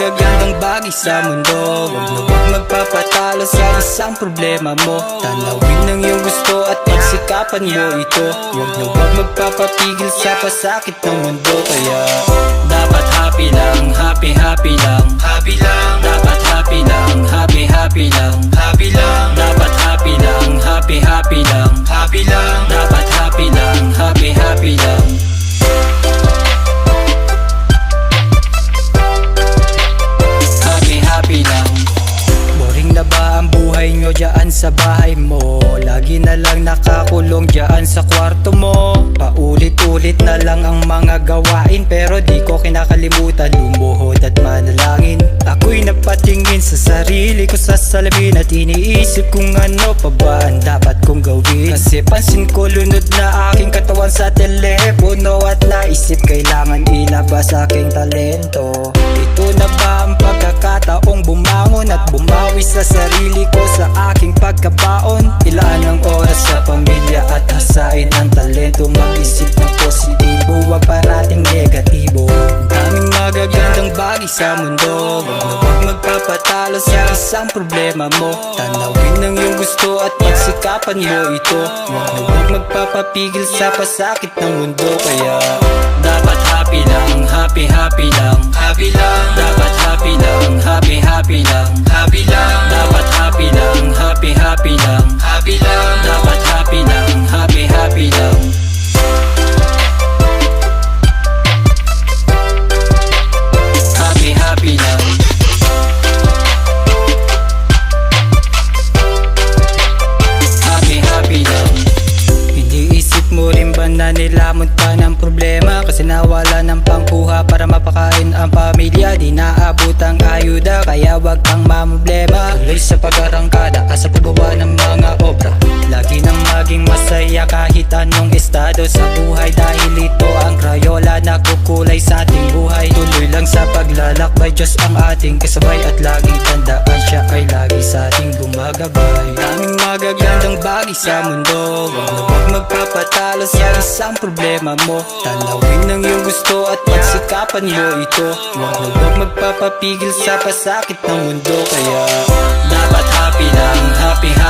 magagandang bagay sa mundo. Huwag na huwag magpapatalo sa isang problema mo. Tanawin ang iyong gusto at pagsikapan mo ito. Huwag na huwag magpapapigil sa pasakit ng mundo. Kaya dapat happy lang, happy happy lang, happy lang. Dapat happy lang, happy happy lang, happy lang. Dapat happy lang, happy happy lang, happy lang. Dapat happy lang, happy happy lang. Happy lang. Boring na ba ang buhay nyo dyan sa bahay mo? Lagi na lang nakakulong dyan sa kwarto mo. Paulit-ulit na lang ang mga gawain, pero di ko kinakalimutan lumuhod at manalangin. Ako'y napatingin sa sarili ko sa salamin at iniisip kung ano pa ba ang dapat kong gawin. Kasi pansin ko lunod na aking katawan sa telepono at naisip kailangan ilabas aking talento. Ito na ba ang pagkakataong bumangon at bumawi sa sarili ko sa aking pagkabaon? Ilaan ang oras sa pamilya at hasain ang talento. Mag-isip ng positibo, wag parating negatibo. Daming magagandang bagay sa mundo. Huwag na huwag magpapatalo sa isang problema mo. Tanawin ang iyong gusto at pagsikapan mo ito. Huwag na huwag magpapapigil sa pasakit ng mundo. Kaya dapat happy lang, happy happy lang, happy lang. Dapat happy lang, happy happy lang, happy lang. Dapat happy lang, happy happy lang, happy lang. Dapat happy lang, happy happy lang. Happy happy lang. Happy happy lang. Iniisip mo rin ba na nilamon ka ng problema? Kasi nawala ng pangkuha para mapakain ang pamilya. Di naabot ang ayuda, kaya wag kang mamblema. Tuloy sa pag-arangkada ka sa paggawa ng mga obra. Lagi nang maging masaya kahit anong estado sa buhay, dahil ito ang Crayola na kukulay sa ating buhay. Tuloy lang sa paglalakbay, Diyos ang ating kasabay. At laging tandaan, siya ay lagi sa ating gumagabay. Daming magagandang bagay sa mundo. Huwag na huwag magpapatalo sa isang problema mo. Tanawin ang iyong gusto at pagsikapan mo ito. Huwag na huwag magpapapigil sa pasakit ng mundo. Kaya dapat happy lang, happy happy